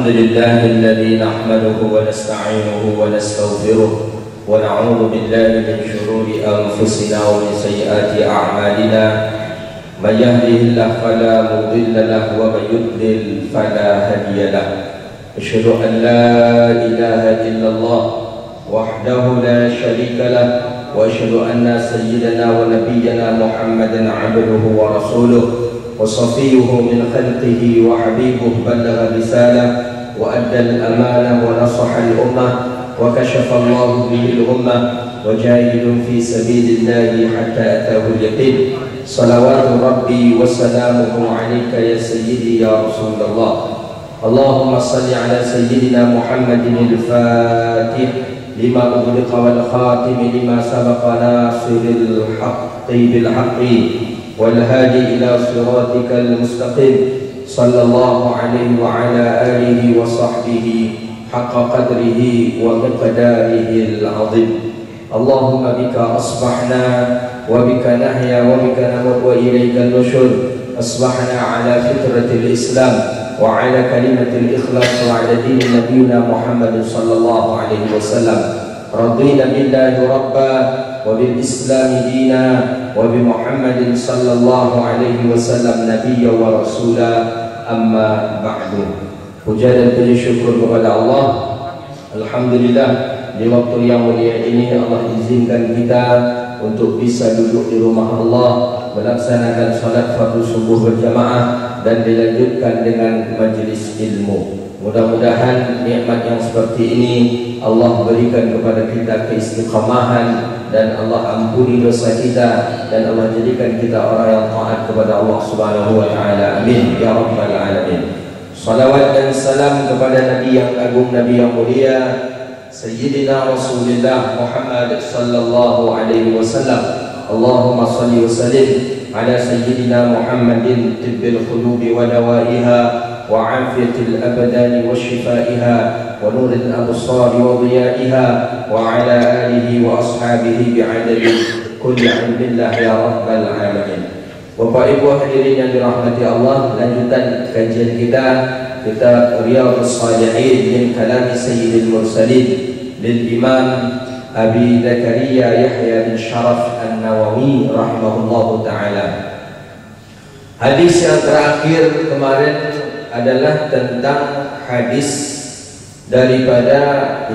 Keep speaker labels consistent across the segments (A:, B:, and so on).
A: الحمد لله الذي نحمده ونستعينه ونستغفره ونعوذ بالله من شرور أنفسنا ومن سيئات أعمالنا من يهده الله فلا مضل له ومن يضلل فلا هادي له أشهد أن لا إله إلا الله وحده لا شريك له وأشهد أن سيدنا ونبينا محمدا عبده ورسوله وصفيه من خلقه وحبيبه بلغ الرسالة وأدى الأمانة ونصح الأمة وكشف الله به الأمة وجاهد في سبيل الله حتى أتاه اليقين صلوات ربي وسلامه عليك يا سيدي يا رسول الله اللهم صل على سيدنا محمد الفاتح لما أغلق والخاتم لما سبق ناصر الحق بالحق والهادي إلى صراطك المستقيم صلى الله عليه وعلى آله وصحبه حق قدره ومقداره العظيم اللهم بك أصبحنا وبك نحيا وبك نموت وإليك النشور أصبحنا على فطرة الإسلام وعلى كلمة الإخلاص وعلى دين نبينا محمد صلى الله عليه وسلم رضينا بالله ربا وبالإسلام دينا وبمحمد صلى الله عليه وسلم نبيا ورسولا أما بعد. Puja dan puji syukur kepada Allah. Alhamdulillah, di waktu yang mulia ini Allah izinkan kita untuk bisa duduk di rumah Allah, melaksanakan salat fardu subuh berjamaah dan dilanjutkan dengan majlis ilmu. Mudah-mudahan nikmat yang seperti ini Allah berikan kepada kita keistiqamahan dan Allah ampuni dosa kita dan Allah jadikan kita orang yang taat kepada Allah Subhanahu wa taala. Amin ya rabbal alamin. Salawat dan salam kepada Nabi yang agung, Nabi yang mulia, Sayyidina Rasulullah Muhammad sallallahu alaihi wasallam. Allahumma salli wa sallim ala Sayyidina Muhammadin tibbil qulubi wa dawaiha wa afiyatil abdani wa shifaiha wa nuril absari wa dhiyaiha wa ala alihi wa ashabihi bi'adadi kulli ilmillah ya rabbal alamin. Bapak Ibu hadirin yang dirahmati Allah, lanjutan kajian kita kitab Riyadhus Shalihin min kalam Sayyidil Mursalin lil Imam Abi Zakaria Yahya bin Sharaf An-Nawawi rahimahullahu taala. Hadis yang terakhir kemarin adalah tentang hadis daripada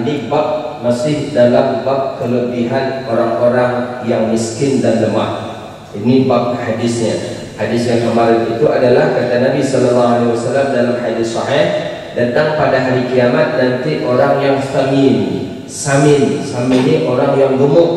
A: ini bab masih dalam bab kelebihan orang-orang yang miskin dan lemah. Ini bab hadisnya. Hadis yang kemarin itu adalah kata Nabi sallallahu alaihi wasallam dalam hadis sahih, datang pada hari kiamat nanti orang yang samin ini orang yang gemuk,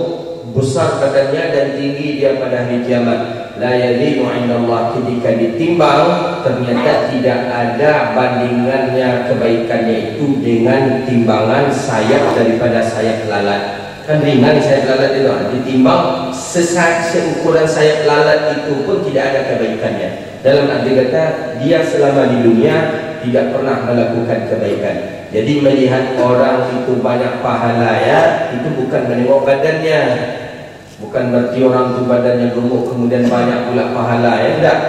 A: besar badannya dan tinggi dia pada hari kiamat. La yadinu indallah, ketika ditimbang ternyata tidak ada bandingannya kebaikannya itu dengan timbangan sayap daripada sayap lalat. Kan ringan sayap lalat itu, ditimbang seukuran sayap lalat itu pun tidak ada kebaikannya. Dalam arti kata dia selama di dunia tidak pernah melakukan kebaikan. Jadi melihat orang itu banyak pahala ya, itu bukan menengok badannya, bukan berarti orang itu badannya gemuk kemudian banyak pula pahala ya. Tidak.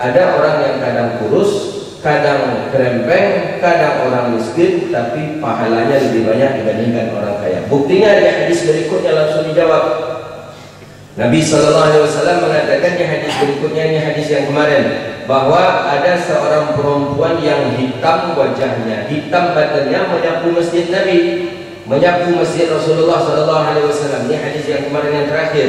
A: Ada orang yang kadang kurus, kadang kerempeng, kadang orang miskin, tapi pahalanya lebih banyak dibandingkan orang kaya. Buktinya di hadis berikutnya langsung dijawab. Nabi SAW mengatakan di hadis berikutnya, ini hadis yang kemarin, bahwa ada seorang perempuan yang hitam wajahnya, hitam badannya, menyapu masjid Nabi, menyapu masjid Rasulullah SAW. Ini hadis yang kemarin yang terakhir.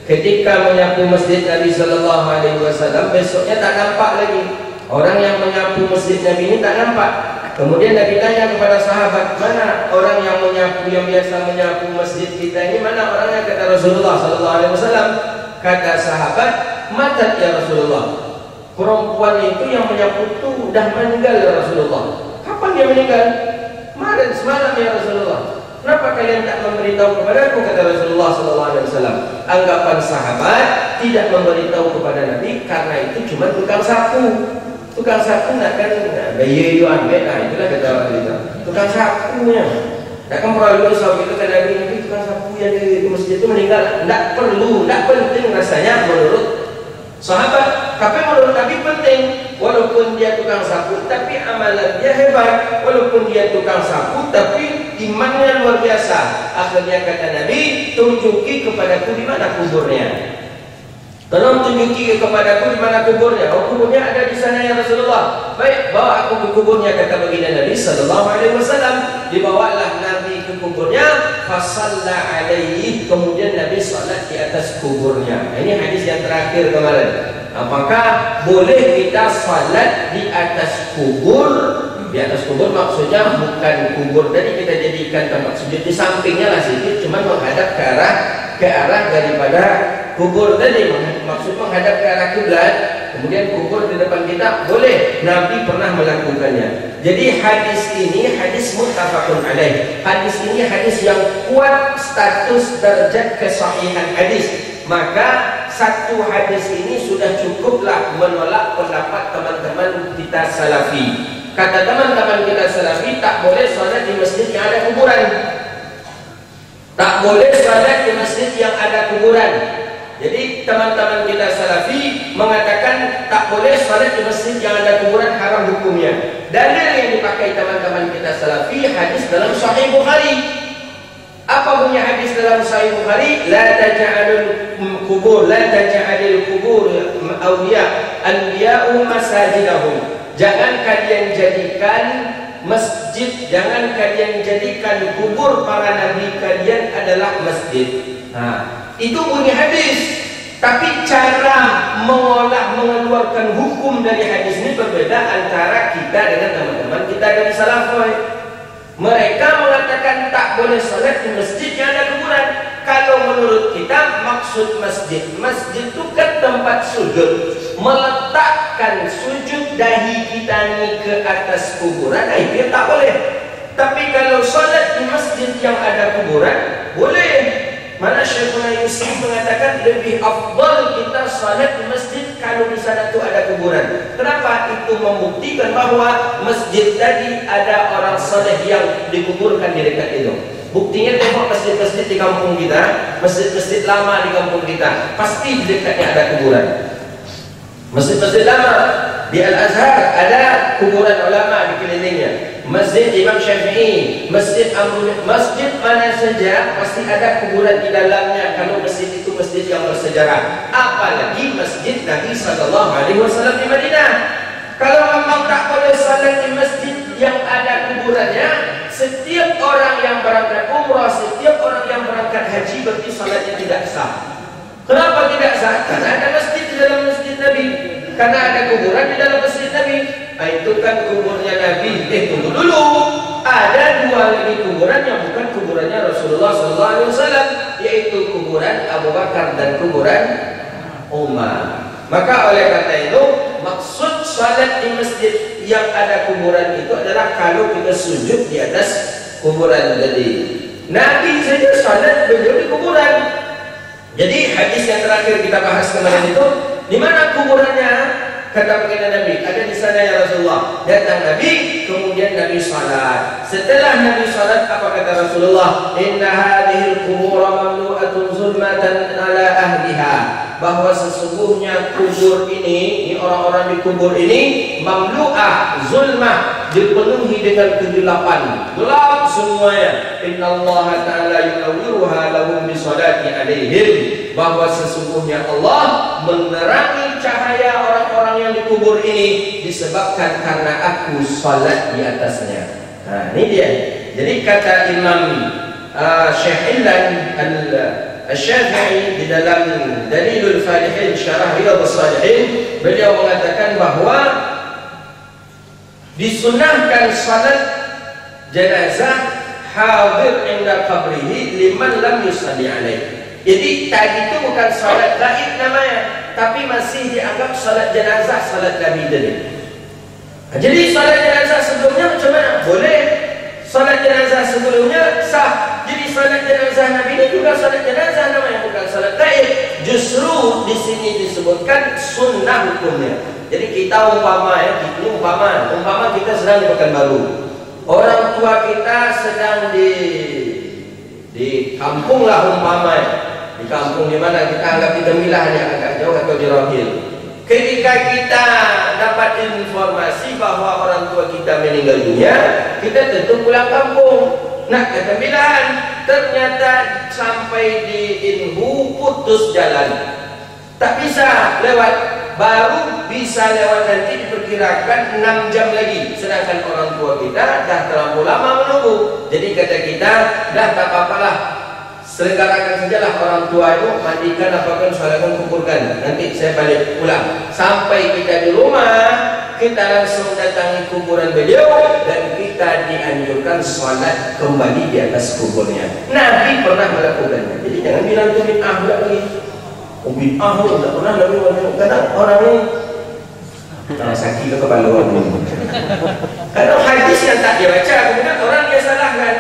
A: Ketika menyapu masjid Nabi SAW, besoknya tak nampak lagi. Orang yang menyapu masjid Nabi ini tak nampak. Kemudian Nabi tanya kepada sahabat, mana orang yang menyapu, yang biasa menyapu masjid kita ini, mana orangnya? Kata Rasulullah SAW. Kata sahabat, matat ya Rasulullah. Perempuan itu yang menyapu itu dah meninggal ya Rasulullah. Kapan dia meninggal? Kemarin, semalam ya Rasulullah. Kenapa kalian tak memberitahu kepadaku? Kata Rasulullah SAW. Anggapan sahabat tidak memberitahu kepada Nabi karena itu cuma tukang sapu. Tukang sapu nak kan gaya you ambil lah, itulah kata orang kita. Tukang sapunya. Tak kan perlu sahabat itu kata Nabi, tukang sapu yang di masjid itu meninggal. Tak perlu, tak penting rasanya menurut sahabat. Tapi menurut Nabi penting. penting. Walaupun dia tukang sapu, tapi amalan dia hebat. Walaupun dia tukang sapu, tapi imannya luar biasa. Akhirnya kata Nabi, tunjuki kepadaku di mana kuburnya. Tolong tunjuki kepadaku di mana kuburnya. Oh, kuburnya ada di sana ya Rasulullah. Baik, bawa aku ke kuburnya, kata baginda Nabi sallallahu alaihi wasallam. Dibawalah Nabi ke kuburnya, fasalla alaihi, kemudian Nabi salat di atas kuburnya. Ini hadis yang terakhir kemarin. Apakah boleh kita salat di atas kubur? Di atas kubur maksudnya bukan kubur tadi kita jadikan tempat sujud, di sampingnya lah sedikit, cuma menghadap ke arah daripada kubur tadi, maksud menghadap ke arah kiblat. Kemudian kubur di depan kita, boleh. Nabi pernah melakukannya. Jadi hadis ini hadis muttafaqun alaih. Hadis ini hadis yang kuat status derajat kesahihan hadis. Maka satu hadis ini sudah cukuplah menolak pendapat teman-teman kita salafi. Kata teman-teman kita salafi, tak boleh salat di masjid yang ada kuburan. Tak boleh salat di masjid yang ada kuburan. Jadi teman-teman kita salafi mengatakan tak boleh salat di masjid yang ada kuburan, haram hukumnya. Dalil yang dipakai teman-teman kita salafi hadis dalam Sahih Bukhari. Apa bunyi hadis dalam Sahih Bukhari? La taj'alul kubur awliya anbiya'u masajidahum. Jangan kalian jadikan masjid, jangan kalian jadikan kubur para nabi kalian adalah masjid. Itu bunyi hadis. Tapi cara mengeluarkan hukum dari hadis ini berbeda antara kita dengan teman-teman kita dari salafah. Mereka mengatakan tak boleh salat di masjid yang ada kuburan. Kalau menurut kita maksud masjid itu kan tempat sujud. Meletakkan sujud dahi kita ini ke atas kuburan, itu tak boleh. Tapi kalau salat di masjid yang ada kuburan, boleh. Mana Syekhuna Yusuf mengatakan lebih afdal kita salat di masjid kalau di sana itu ada kuburan. Kenapa? Itu membuktikan bahwa masjid tadi ada orang saleh yang dikuburkan di dekat itu. Buktinya tengok masjid-masjid di kampung kita, masjid-masjid lama di kampung kita, pasti di dekatnya ada kuburan. Masjid-masjid lama di Al-Azhar ada kuburan ulama di kelilingnya. Masjid Imam Syafi'i, masjid mana saja pasti ada kuburan di dalamnya. Kalau masjid itu masjid yang bersejarah, apalagi masjid Nabi sallallahu alaihi wasallam di Madinah. Kalau memang tak boleh salat di masjid yang ada kuburannya, setiap orang yang berangkat umrah, setiap orang yang berangkat haji berarti salatnya tidak sah. Kenapa tidak sah? Karena ada masjid di dalam masjid Nabi. Karena ada kuburan di dalam masjid Nabi. Itu kan kuburnya Nabi. Tunggu dulu. Ada dua lagi kuburan yang bukan kuburannya Rasulullah SAW, yaitu kuburan Abu Bakar dan kuburan Umar. Maka oleh karena itu, maksud salat di masjid yang ada kuburan itu adalah kalau kita sujud di atas kuburan tadi. Nabi saja salat beliau di kuburan. Jadi hadis yang terakhir kita bahas kemarin itu, di mana kuburannya? Kata baginda Nabi, ada di sana ya Rasulullah. Datang Nabi, kemudian Nabi salat. Setelah Nabi salat, apa kata Rasulullah? Inna hadhil qubura mamlu'atun zulmatan ala ahliha. Bahwa sesungguhnya kubur ini orang-orang di kubur ini mamlu'ah, zulmah, dipenuhi dengan kegelapan, gelap semuanya. Innallaha ta'ala yunawwiruha lahum bisalati alaihim. Bahwa sesungguhnya Allah menerangi cahaya orang-orang yang dikubur ini disebabkan karena aku salat di atasnya. Nah, ini dia. Jadi kata Imam Syekh Ilan Al-Syafi'i di dalam Dalilul Falihin Syarah Riyadhus Shalihin, beliau mengatakan bahwa disunahkan salat jenazah hadir inda qabrihi liman lam yusalli alaihi. Jadi tadi itu bukan salat gaib namanya, tapi masih dianggap salat jenazah, salat Nabi tadi. Jadi salat jenazah sebelumnya macam mana? Boleh. Salat jenazah sebelumnya sah. Jadi salat jenazah Nabi ini juga salat jenazah namanya, bukan salat gaib. Justru di sini disebutkan sunnah hukumnya. Jadi kita umpama kita sedang di Pekanbaru. Orang tua kita sedang di kampung lah umpamanya. Di kampung di mana kita anggap di Temilah yang agak jauh atau di Rohil. Ketika kita dapat informasi bahwa orang tua kita meninggal dunia, kita tentu pulang kampung. Nah, ketembilan ternyata sampai di Inhu putus jalan, tak bisa lewat, baru bisa lewat nanti diperkirakan 6 jam lagi. Sedangkan orang tua kita dah terlalu lama menunggu. Jadi kata kita, dah tak apa-apalah, selenggarakan sajalah orang tua itu, mandikan apakan, solatkan, kuburkan, nanti saya balik pulang. Sampai kita di rumah, kita langsung datangi kuburan beliau dan kita dianjurkan sholat kembali di atas kuburnya. Nabi pernah melakukannya. Jadi jangan bilang itu bid'ah lagi. Oh bid'ah itu tidak pernah Nabi melakukan. Kadang orang ini karena sakit ke kepala orang ini. Kadang hadis yang tak dibaca, kemudian orang dia salahkan.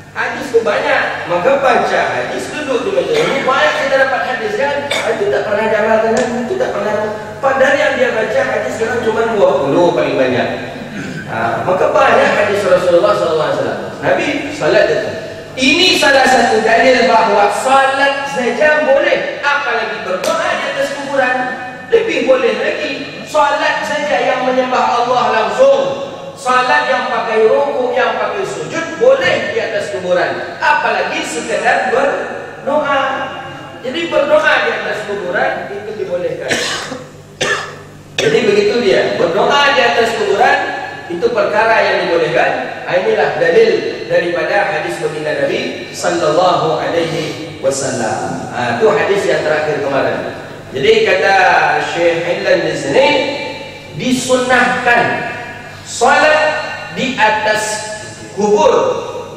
A: Hadis itu banyak, maka baca hadis, duduk di meja ini, banyak kita dapat hadis kan. Itu tak pernah diamalkan, itu tak pernah. Padahal yang dia baca hadis sekarang cuma 20 paling banyak. Maka banyak hadis Rasulullah SAW. Nabi salat itu. Ini salah satu dalil bahawa salat saja boleh, apalagi berdoa di atas kuburan. Lebih boleh lagi. Salat saja yang menyembah Allah langsung, salat yang pakai rukuk, yang pakai sujud, boleh di atas kuburan. Apalagi sekedar berdoa. Jadi berdoa di atas kuburan itu dibolehkan. Jadi begitu dia, berdoa di atas kuburan itu perkara yang dibolehkan. Inilah dalil daripada hadis baginda Nabi sallallahu alaihi wasallam. Itu hadis yang terakhir kemarin. Jadi kata Syekh Hilal di sini, disunnahkan salat di atas kubur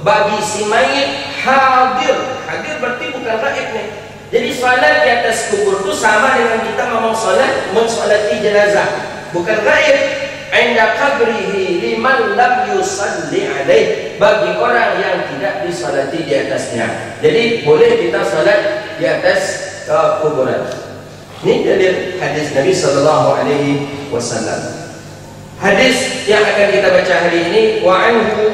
A: bagi si mayit hadir. Hadir berarti bukan gaib nih. Jadi salat di atas kubur itu sama dengan kita mau salat mensolati jenazah, bukan gaib. Inda qabrihi liman lam yusalli alaih, bagi orang yang tidak disolati di atasnya. Jadi boleh kita salat di atas kuburan. Ini dalil hadis Nabi sallallahu alaihi wasallam. Hadis yang akan kita baca hari ini, wa anhu,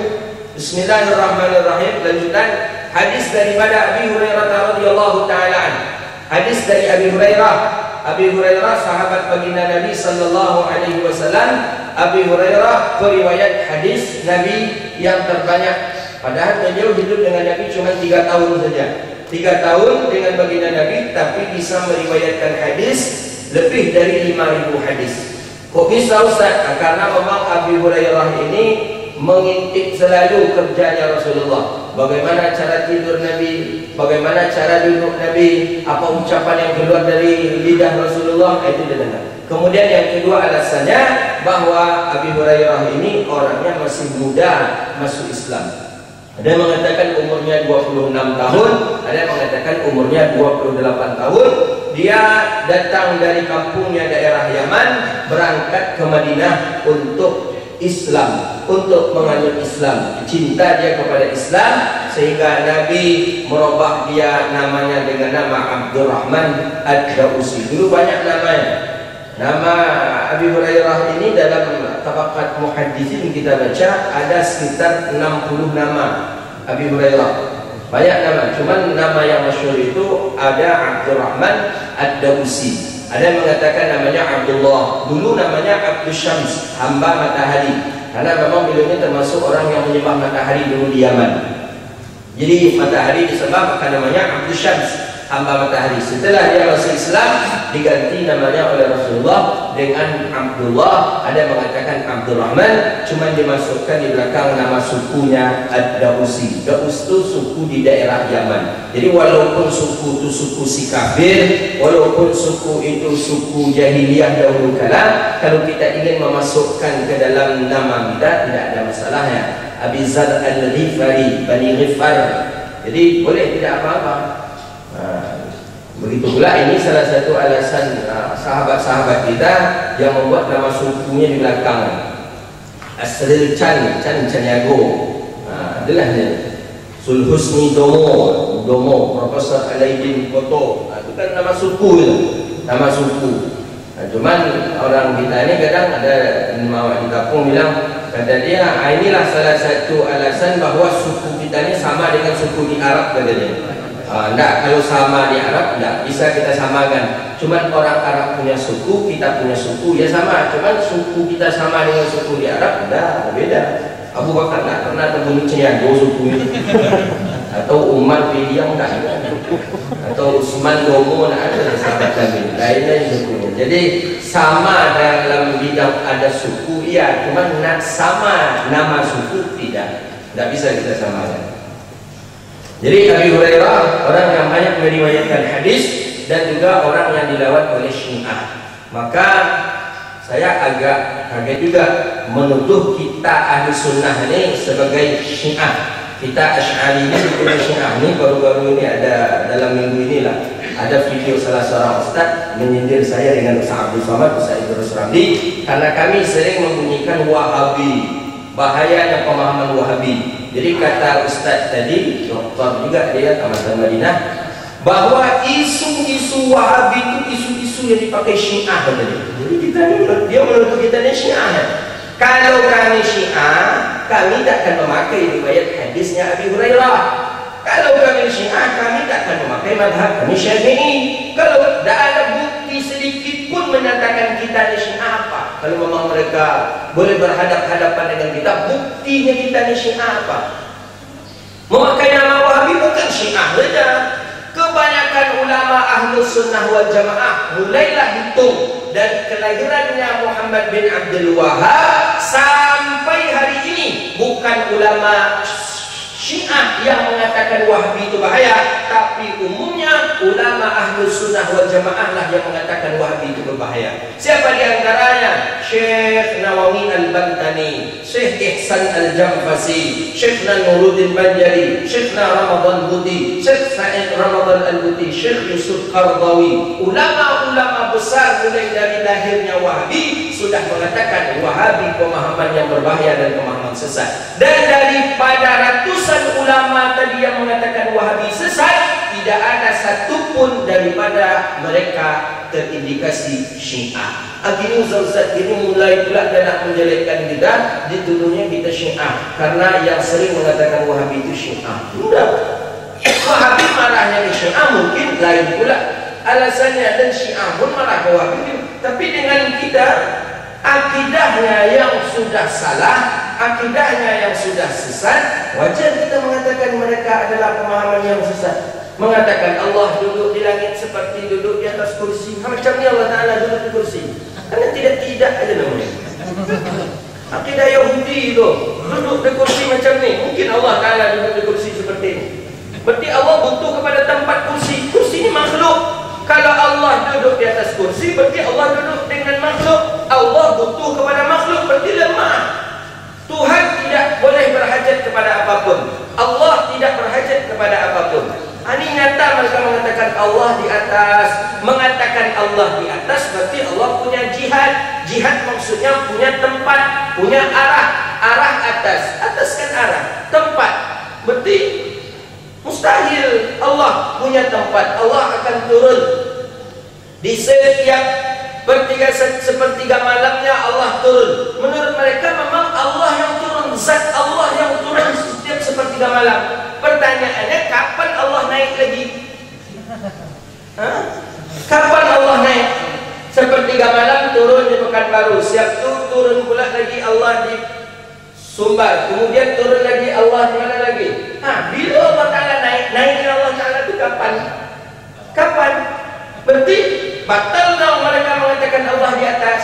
A: bismillahirrahmanirrahim, lanjutan hadis daripada Abi Hurairah radhiyallahu taala an. Hadis dari Abi Hurairah. Abi Hurairah sahabat baginda Nabi sallallahu alaihi wasallam. Abi Hurairah periwayat hadis Nabi yang terbanyak. Padahal beliau hidup dengan Nabi cuma 3 tahun saja. 3 tahun dengan baginda Nabi, tapi bisa meriwayatkan hadis lebih dari 5.000 hadis. Kok bisa Ustaz? Karena memang Abi Hurairah ini mengintip selalu kerjanya Rasulullah. Bagaimana cara tidur Nabi, bagaimana cara duduk Nabi, apa ucapan yang keluar dari lidah Rasulullah, itu dia dengar. Kemudian yang kedua alasannya bahwa Abi Hurairah ini orangnya masih muda masuk Islam. Ada yang mengatakan umurnya 26 tahun, ada yang mengatakan umurnya 28 tahun. Dia datang dari kampungnya daerah Yaman, berangkat ke Madinah untuk Islam, untuk menganut Islam. Cinta dia kepada Islam sehingga Nabi merubah dia namanya dengan nama Abdurrahman Ad-Dausi. Dulu banyak namanya. Nama Abi Hurairah ini dalam tabaqat muhaddisin kita baca ada sekitar 60 nama Abi Hurairah. Banyak nama, cuman nama yang masyhur itu ada Abdurrahman Ad-Dausi. Ada yang mengatakan namanya Abdullah. Dulu namanya Abdul Syams, hamba matahari. Karena memang beliau ini termasuk orang yang menyembah matahari dulu di Yaman. Jadi matahari disembah, maka namanya Abdul Syams, hamba matahari. Setelah dia masuk Islam, diganti namanya oleh Rasulullah dengan Abdullah. Ada yang mengatakan Abdurrahman, cuma dimasukkan di belakang nama sukunya Ad-Dausi. Daus itu suku di daerah Yaman. Jadi walaupun suku itu suku si kafir, walaupun suku itu suku jahiliyah dahulu kala, kalau kita ingin memasukkan ke dalam nama kita tidak ada masalahnya. Abi Zar Al-Ghifari, Bani Ghifar. Jadi boleh, tidak apa-apa. Begitu pula ini salah satu alasan sahabat-sahabat kita yang membuat nama sukunya di belakang. Asril Chan Chanyago, adalah dia. Sulhusni Domo, Profesor Alaidin Koto, itu kan nama suku itu, nama suku. Cuman orang kita ini kadang ada mawak di kampung bilang, kata dia, inilah salah satu alasan bahwa suku kita ini sama dengan suku di Arab, kata dia. Enggak, kalau sama di Arab enggak bisa kita samakan. Cuman orang Arab punya suku, kita punya suku, ya sama. Cuman suku kita sama dengan suku di Arab enggak, berbeda. Abu Bakar enggak pernah terbunuh Ciago suku ini. Atau Umar bin Yang enggak ada. Atau Usman Domo enggak ada, sahabat Nabi. Lainnya sukunya. Jadi sama dalam bidang ada suku, iya. Cuman sama nama suku tidak bisa kita samakan. Jadi Abi Hurairah orang yang banyak meriwayatkan hadis dan juga orang yang dilawat oleh Syiah. Maka saya agak kaget juga menuduh kita ahli sunnah ini sebagai Syiah. Kita Asy'ari ini sebagai Syiah ini baru-baru ini ada dalam minggu inilah ada video salah seorang ustaz menyindir saya dengan Ustaz Abdul Somad, Ustaz Idrus Ramli, karena kami sering membunyikan Wahabi. Bahayanya pemahaman Wahabi. Jadi kata Ustaz tadi, doktor juga dia Tamatan Madinah, bahwa isu-isu Wahabi itu isu-isu yang dipakai Syiah katanya. Jadi kita ni dia menuduh kita ni Syiah. Kalau kami Syiah, kami tak akan memakai riwayat hadisnya Abi Hurairah. Kalau kami Syiah, kami tak akan memakai mazhab kami Syafi'i. Kalau tak ada bukti sedikit pun menyatakan kita ni Syiah, apa? Kalau memang mereka boleh berhadap-hadapan dengan kita, buktinya kita ni Syiah apa? Memakai nama Wahabi bukan Syiah saja. Kebanyakan ulama Ahlus Sunnah wal Jamaah mulailah hitung dan kelahirannya Muhammad bin Abdul Wahhab sampai hari ini bukan ulama Syiah yang mengatakan Wahabi itu bahaya, tapi umumnya ulama Ahlus Sunnah wal Jamaah lah yang mengatakan Wahabi itu berbahaya. Siapa di antaranya? Syekh Nawawi Al-Bantani, Syekh Ihsan Al-Jamfasi, Syekh Nuruddin Banjari, Syekh Ramadan Buti, Syekh Sa'id Ramadan Al-Buti, Syekh Yusuf Qardawi. Ulama-ulama besar mulai dari lahirnya Wahabi sudah mengatakan Wahabi pemahaman yang berbahaya dan pemahaman sesat. Dan daripada ratusan ulama tadi yang mengatakan Wahabi sesat, tidak ada satupun daripada mereka terindikasi Syiah. Akhirnya Ustaz ini mulai pula dia nak menjelekkan kita, dituduhnya kita Syiah karena yang sering mengatakan Wahabi itu Syiah. Tidak. Wahabi marahnya di Syiah mungkin lain pula alasannya, dan Syiah pun marah ke Wahabi. Tapi dengan kita akidahnya yang sudah salah, akidahnya yang sudah sesat, wajar kita mengatakan mereka adalah pemahaman yang sesat. Mengatakan Allah duduk di langit seperti duduk di atas kursi, macam ni Allah Ta'ala duduk di kursi. Karena tidak aja namanya. Akidah Yahudi itu duduk di kursi macam ni, mungkin Allah Ta'ala duduk di kursi seperti ini. Berarti Allah butuh kepada tempat kursi. Kursi ini makhluk. Kalau Allah duduk di atas kursi, berarti Allah duduk dengan makhluk. Allah butuh kepada makhluk, berarti lemah. Tuhan tidak boleh berhajat kepada apapun. Allah tidak berhajat kepada apapun. Ini nyata mereka mengatakan Allah di atas. Mengatakan Allah di atas berarti Allah punya jihad. Jihad maksudnya punya tempat, punya arah. Arah atas. Atas kan arah. Tempat. Berarti mustahil Allah punya tempat. Allah akan turun di setiap sepertiga malamnya Allah turun. Menurut mereka memang Allah yang turun, zat Allah yang turun setiap sepertiga malam. Pertanyaannya, kapan Allah naik lagi? Kapan Allah naik? Sepertiga malam turun di Pekanbaru, siap tu turun pula lagi Allah di Sumbar, kemudian turun lagi Allah di mana lagi? Bila Allah Ta'ala naik? Naiknya Allah Ta'ala itu kapan? Kapan? Berarti batal dong mereka mengatakan Allah di atas.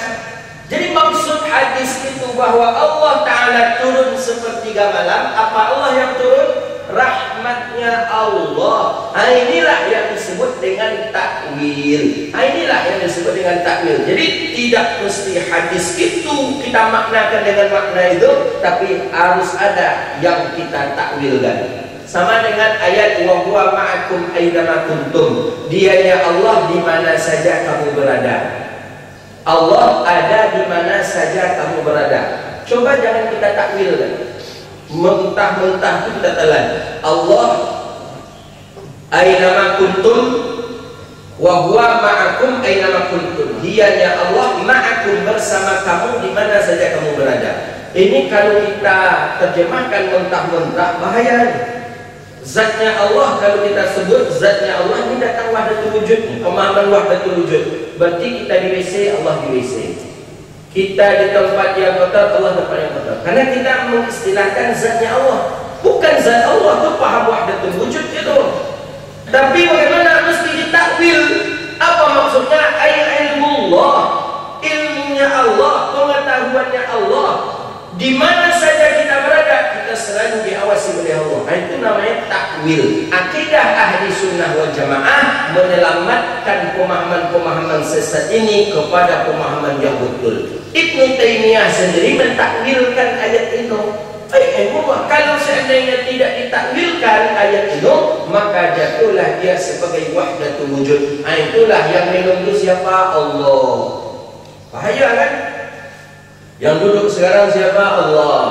A: Jadi maksud hadis itu bahwa Allah Ta'ala turun sepertiga malam. Apa Allah yang turun? Rahmatnya Allah. Inilah yang disebut dengan takwil. Inilah yang disebut dengan takwil. Jadi tidak mesti hadis itu kita maknakan dengan makna itu, tapi harus ada yang kita takwilkan. Sama dengan ayat wa huwa ma'akum aina kuntum. Dianya Allah di mana saja kamu berada. Allah ada di mana saja kamu berada. Coba jangan kita takwilkan. Mentah-mentah itu kita telan. Allah aina kuntum wa huwa ma'akum aina kuntum. Dianya Allah ma'akum bersama kamu di mana saja kamu berada. Ini kalau kita terjemahkan mentah-mentah bahaya. Zatnya Allah, kalau kita sebut zatnya Allah, ini datang wahdatul wujud, pemahaman wahdatul wujud. Berarti kita di WC, Allah di WC. Kita di tempat yang kotor, Allah tempat yang kotor. Karena kita mengistilahkan zatnya Allah, bukan zat Allah. Itu paham wahdatul wujud itu. Tapi bagaimana mesti ditakwil? Apa maksudnya? Ilmullah, ilmunya Allah, pengetahuannya Allah. Di mana saja kita berada, kita selalu diawasi oleh Allah. Itu namanya takwil. Akidah ahli sunnah wal jamaah menyelamatkan pemahaman-pemahaman sesat ini kepada pemahaman yang betul. Ibnu Taimiyah sendiri mentakwilkan ayat itu. Kalau seandainya tidak ditakwilkan ayat itu, maka jatuhlah dia sebagai wahdatul wujud. Itulah yang minum itu siapa? Allah. Bahaya kan? Yang duduk sekarang siapa? Allah.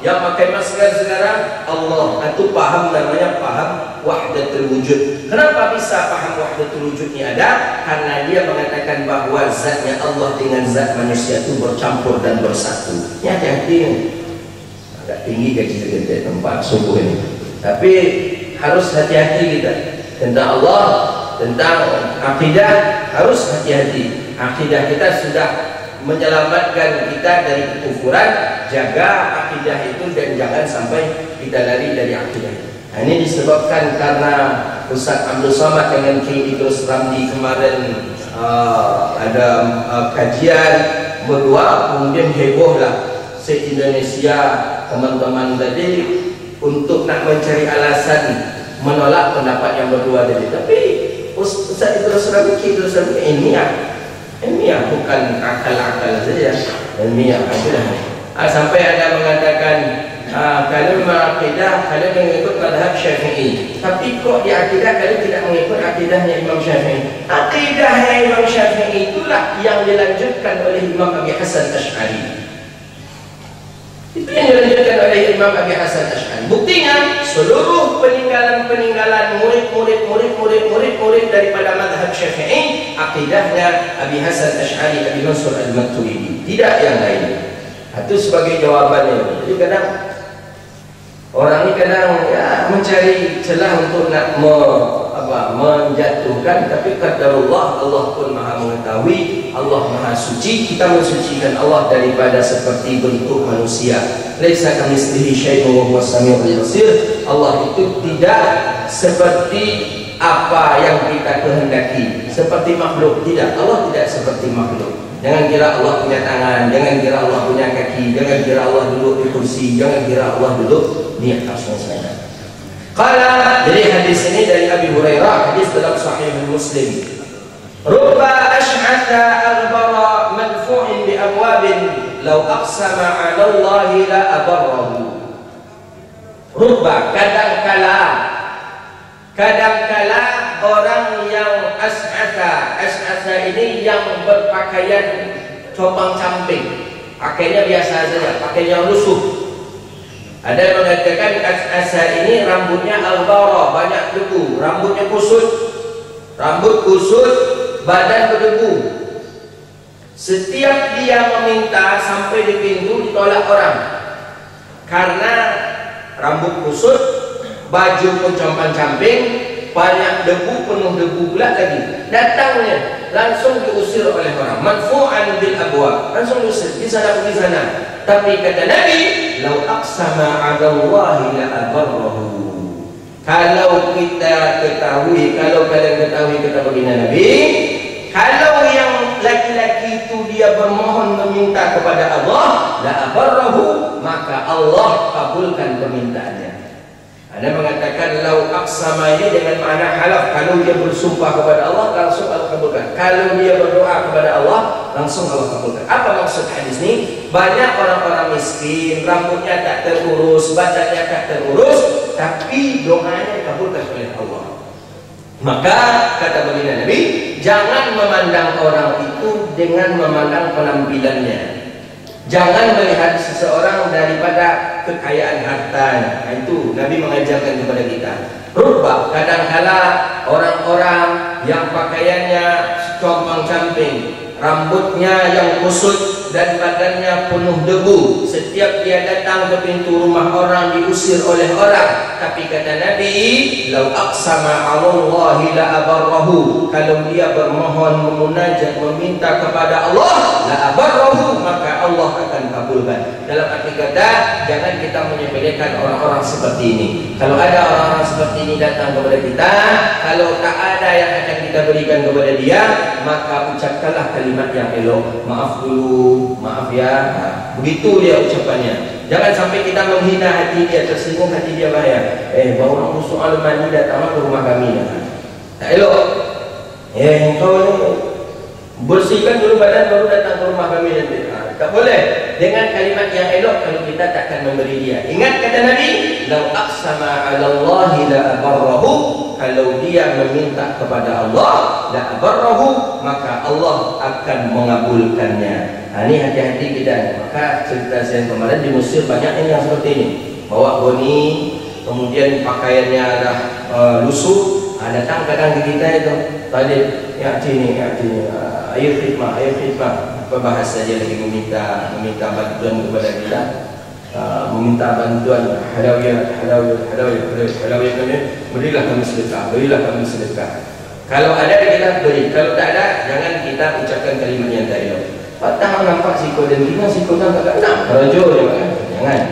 A: Yang pakai masker sekarang Allah. Itu paham, namanya paham wahdatul wujud. Kenapa bisa paham wahdatul wujud ini ada? Karena dia mengatakan bahwa zatnya Allah dengan zat manusia itu bercampur dan bersatu. Ini hati-hati. Agak tinggi gaji segede tempat subuh ini. Tapi harus hati-hati kita tentang Allah, tentang akidah, harus hati-hati. Akidah kita sudah menyelamatkan kita dari kekufuran. Jaga akidah itu dan jangan sampai kita lari dari akidah. Nah, ini disebabkan karena Ustaz Abdul Somad dengan King Idrus Ramli kemarin ada kajian berdua, kemudian heboh lah se-Indonesia teman-teman tadi untuk nak mencari alasan menolak pendapat yang berdua tadi. Tapi Ustaz Idrus Ramli, King Idrus Ramli ilmiah, bukan akal-akal saja, ilmiah aja. Sampai ada mengatakan kalau akidah kalian mengikut mazhab Syafi'i, tapi kok di akidah kalian tidak mengikut akidahnya Imam Syafi'i. Akidahnya Imam Syafi'i itulah yang dilanjutkan oleh Imam Abi Hasan Asy'ari. Itu yang dilanjutkan oleh Imam Abi Hasan Asy'ari. Buktinya seluruh peninggalan murid daripada mazhab Syafi'i, akidahnya Abi Hasan Asy'ari, Abi Mansur Al-Maturidi, tidak yang lain. Itu sebagai jawabannya. Jadi kadang orang ini kadang ya, mencari celah untuk nak menjatuhkan, tapi qadarullah, Allah pun maha mengetahui, Allah maha suci. Kita mensucikan Allah daripada seperti bentuk manusia. Laisa kamitslihi syai'un wa huwas samiul basir. Allah itu tidak seperti apa yang kita kehendaki, seperti makhluk. Tidak, Allah tidak seperti makhluk. Jangan kira Allah punya tangan, jangan kira Allah punya kaki, jangan kira Allah duduk di kursi, jangan kira Allah duduk di atas sana. Qala, jadi hadis ini dari Abi Hurairah, hadis dalam Sahih Muslim. Rubba ash'atha aghbara madfu'in bi abwabin law aqsama 'ala Allah la abarrahu. Rubba, kadangkala orang yang as'atha ini yang berpakaian compang-camping, pakainya biasa saja, pakainya lusuh. Ada yang mengatakan as'atha ini rambutnya al-bara, banyak debu, rambutnya kusut, rambut kusut, badan berdebu. Setiap dia meminta sampai di pintu ditolak orang, karena rambut kusut, baju pun compang-camping, banyak debu, penuh debu pula lagi. Datangnya langsung diusir oleh orang. Madfu'an bil abwab, langsung diusir, di sana pergi sana. Tapi kata Nabi, lau aqsama 'ala Allah la abarrahu. Kalau kita ketahui, kalau kalian ketahui, kata baginda Nabi, kalau yang laki-laki itu dia bermohon meminta kepada Allah, la abarrahu, maka Allah kabulkan permintaannya. Ada mengatakan lau aqsama ini dengan makna halaf. Kalau dia bersumpah kepada Allah, langsung Allah kabulkan. Kalau dia berdoa kepada Allah, langsung Allah kabulkan. Apa maksud hadis ini? Banyak orang-orang miskin, rambutnya tak terurus, badannya tak terurus, tapi doanya dikabulkan oleh Allah. Maka kata baginda Nabi, jangan memandang orang itu dengan memandang penampilannya. Jangan melihat seseorang daripada kekayaan hartanya. Itu Nabi mengajarkan kepada kita. Rubba, kadangkala orang-orang yang pakaiannya compang-camping, rambutnya yang kusut, dan badannya penuh debu. Setiap dia datang ke pintu rumah orang diusir oleh orang. Tapi kata Nabi, lau aqsama 'alallahi la abarrahu, kalau dia bermohon, memunajat, meminta kepada Allah, la abarrahu, maka Allah akan kabulkan. Dalam arti kata, jangan kita menyepelekan orang-orang seperti ini. Kalau ada orang-orang seperti ini datang kepada kita, kalau tak ada yang akan kita berikan kepada dia, maka ucapkanlah kalimat yang elok. Maaf dulu, maaf ya. Begitu dia ucapannya. Jangan sampai kita menghina hati dia, tersinggung hati dia bahaya. Baru orang musuh al-mani datang ke rumah kami. Tak elok. Engkau ni bersihkan dulu badan baru datang ke rumah kami nanti. Tak boleh. Dengan kalimat yang elok, kalau kita takkan memberi dia. Ingat kata Nabi, lau aqsama 'alallahi la abarrahu, kalau dia meminta kepada Allah, la abarrahu, maka Allah akan mengabulkannya. Ini hati-hati kita. Maka cerita saya kemarin di Mesir banyak yang seperti ini. Bawa boni, kemudian pakaiannya ada lusuh, datang kadang ke kita itu tadi ya sini, ayo khidmah, bahasa saja lagi meminta bantuan kepada kita, meminta bantuan halawiyah kami, berilah kami sedekah. Kalau ada kita beri, kalau tak ada jangan kita ucapkan kalimat yang tak elok. Patah nampak siko dan tinggal siko kan tak nak rajo jangan.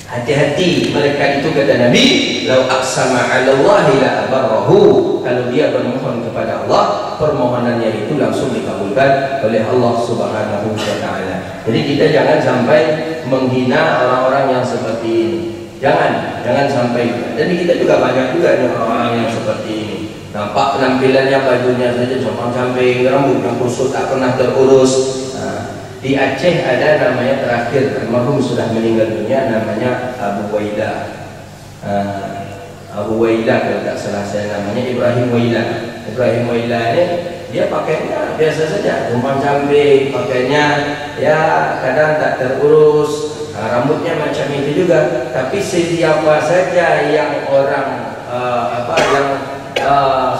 A: Hati-hati mereka itu kata Nabi, lau aqsama 'alallahi la abarrahu, kalau dia bermohon kepada Allah, permohonannya itu langsung dikabulkan oleh Allah Subhanahu wa taala. Jadi kita jangan sampai menghina orang-orang yang seperti ini. Jangan sampai. Jadi kita juga banyak juga orang-orang yang seperti ini. Nampak penampilannya, bajunya saja compang-camping, rambutnya kusut tak pernah terurus. Di Aceh ada namanya terakhir, almarhum sudah meninggal dunia, namanya Abu Wailah. Abu Wailah kalau tak salah saya namanya Ibrahim Wailah. Ibrahim Wailah ini dia pakainya biasa saja, compang-camping, pakainya ya kadang tak terurus, rambutnya macam itu juga. Tapi siapa saja yang orang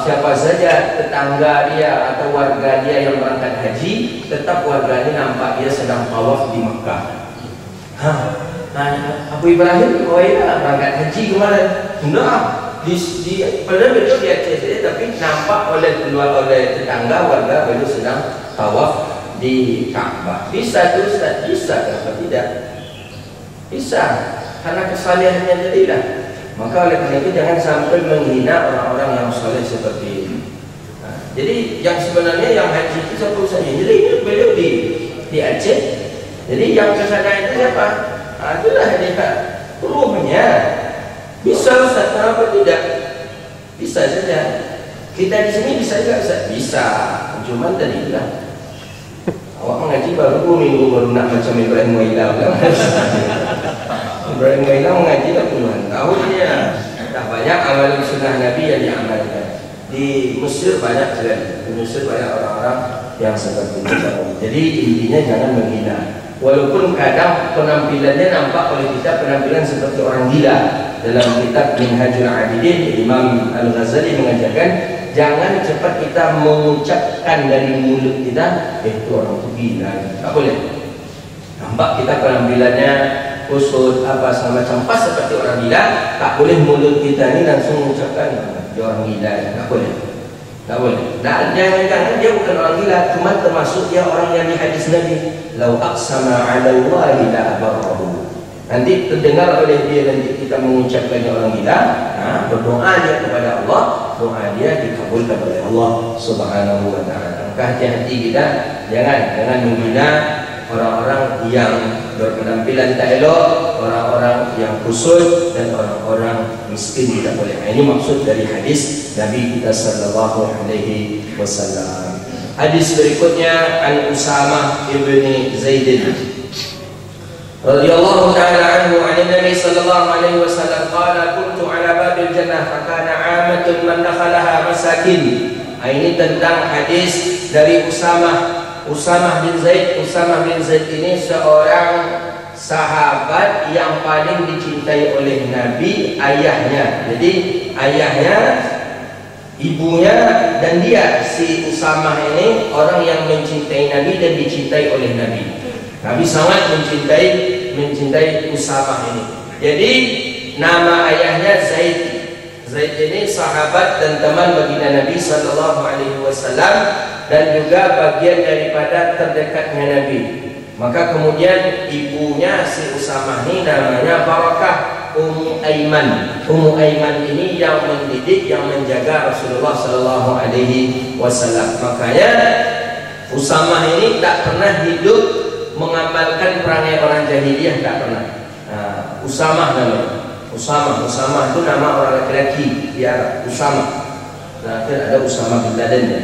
A: siapa saja tetangga dia atau warga dia yang berangkat haji, tetap warga ini nampak dia sedang tawaf di Mekah. Abu Ibrahim berangkat haji kemarin. Enggak, padahal beliau di Aceh saja, tapi nampak keluar oleh tetangga warga beliau sedang tawaf di Ka'bah. Bisa tu Ustaz? Bisa, kenapa tidak? Bisa, karena kesalehannya jadilah. Maka oleh karena itu jangan sampai menghina orang-orang yang saleh seperti ini. Jadi yang sebenarnya yang haji itu satu saja. Jadi ini beliau di Aceh. Jadi yang ke sana itu siapa? Itulah dia ruhnya. Bisa Ustaz, kenapa tidak? Bisa saja. Kita di sini bisa juga Ustaz? Bisa. Cuma tadi lah. Awak mengaji baru 2 minggu baru nak macam Ibrahim Wailah. Ibrahim Wailah mengaji dah puluhan tahun dia. Dah banyak amalan sunnah Nabi yang diamalkan. Di Mesir banyak sekali. Di Mesir banyak orang-orang yang seperti itu. Jadi intinya jangan menghina. Walaupun kadang penampilannya nampak oleh kita penampilan seperti orang gila. Dalam kitab Minhajul Abidin, Imam Al-Ghazali mengajarkan jangan cepat kita mengucapkan dari mulut kita, itu orang itu gila. Tak boleh. Nampak kita penampilannya kusut apa semacam pas seperti orang gila, tak boleh mulut kita ni langsung mengucapkan dia orang gila. Tak boleh. Tak boleh. Dan jangan dia bukan orang gila, cuma termasuk dia orang yang di hadis Nabi, lau aqsama 'ala Allahi la abarrahu. Nanti terdengar oleh dia nanti kita mengucapkannya orang gila, berdoa dia kepada Allah, doa dia dikabulkan oleh Allah Subhanahu wa taala. Maka hati-hati kita jangan menghina orang-orang yang berpenampilan tak elok, orang-orang yang kusut dan orang-orang miskin tidak boleh. Ini maksud dari hadis Nabi kita sallallahu alaihi wasallam. Hadis berikutnya an Usamah ibni Zaid radhiyallahu ta'ala anhu an Nabi sallallahu alaihi wasallam qala kuntu ala babil jannah fakana 'amatun man dakhalaha masakin. Ini tentang hadis dari Usamah bin Zaid. Usamah bin Zaid ini seorang sahabat yang paling dicintai oleh Nabi, ayahnya. Jadi ayahnya ibunya dan dia si Usamah ini orang yang mencintai Nabi dan dicintai oleh Nabi. Nabi sangat mencintai Usamah ini. Jadi nama ayahnya Zaid. Zaid ini sahabat dan teman baginda Nabi sallallahu alaihi wasallam dan juga bagian daripada terdekatnya Nabi. Maka kemudian ibunya si Usamah ini namanya Barakah Ummu Aiman. Ummu Aiman ini yang mendidik, yang menjaga Rasulullah sallallahu alaihi wasallam. Makanya Usamah ini tak pernah hidup mengamalkan perangai orang jahiliyah, tak pernah. Usamah namanya. Usamah itu nama orang laki-laki di Arab. Usamah. Nah, ada Usamah bin Laden ya.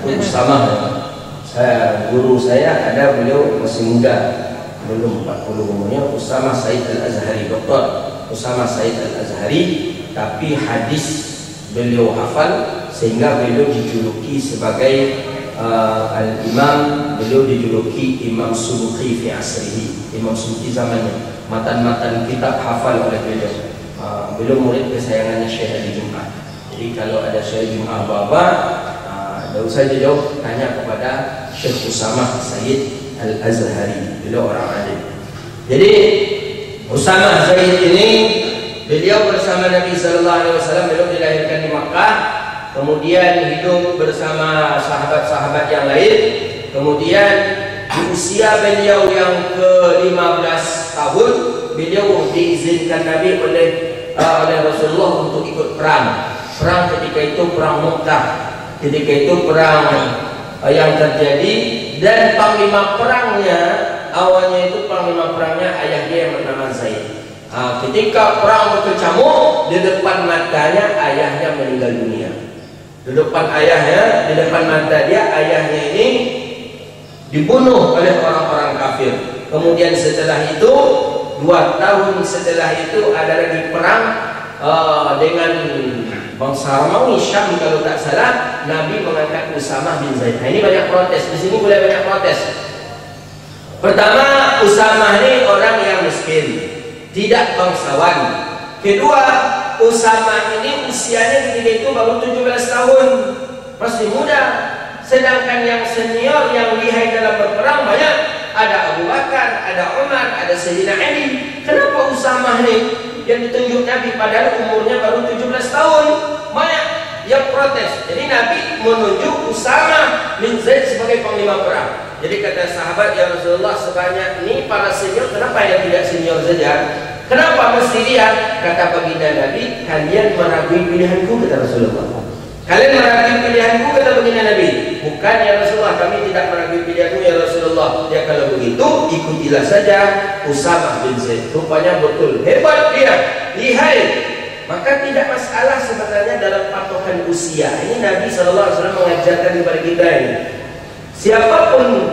A: Itu Usamah. Guru saya ada, beliau masih muda, belum 40 umurnya, Usamah Said Al-Azhari, Dr. Usamah Said Al-Azhari, tapi hadis beliau hafal sehingga beliau dijuluki sebagai Al-Imam. Beliau dijuluki Imam Subuki fi asrihi, Imam Subuki zamannya. Matan-matan kitab hafal oleh beliau. Beliau murid kesayangannya Syekh Ali Jumat. Jadi kalau ada Syekh Jumat apa-apa, tidak usah jauh, tanya kepada Syekh Usamah Said Al-Azhari. Beliau orang alim. Jadi Usamah Zaid ini, beliau bersama Nabi sallallahu alaihi wasallam, beliau dilahirkan di Makkah, kemudian hidup bersama sahabat-sahabat yang lain. Kemudian di usia beliau yang ke-15 tahun, beliau diizinkan Nabi oleh Rasulullah untuk ikut perang. Perang ketika itu perang Mu'tah. Ketika itu perang yang terjadi, dan panglima perangnya awalnya itu panglima perangnya ayah dia yang bernama Zaid. Ketika perang berkecamuk, di depan matanya ayahnya meninggal dunia. Di depan ayahnya, di depan mata dia, ayahnya ini dibunuh oleh orang-orang kafir. Kemudian setelah itu, 2 tahun setelah itu ada lagi perang dengan bangsa Romawi, Syam kalau tak salah. Nabi mengangkat Usamah bin Zaid. Nah, ini banyak protes. Di sini boleh banyak protes. Pertama, Usamah ini orang yang miskin, tidak bangsawan. Kedua, Usamah ini usianya ketika itu baru 17 tahun, masih muda. Sedangkan yang senior yang lihai dalam berperang banyak. Ada Abu Bakar, ada Umar, ada Sayyidina Ali. Kenapa Usamah nih yang ditunjuk Nabi padahal umurnya baru 17 tahun? Banyak yang protes. Jadi Nabi menunjuk Usamah bin Zaid sebagai panglima perang. Jadi kata sahabat, ya Rasulullah, sebanyak ini para senior, kenapa yang tidak senior saja? Kenapa mesti dia? Kata baginda Nabi, kalian meragui pilihanku, kata Rasulullah. Kalian meragui pilihanku, kata baginda Nabi. Bukan, ya Rasulullah, kami tidak meragui pilihanmu, ya Rasulullah. Ya kalau begitu, ikutilah saja Usamah bin Zaid. Rupanya betul, hebat dia, lihai. Maka tidak masalah sebenarnya dalam patokan usia. Ini Nabi SAW mengajarkan kepada kita ini. Siapapun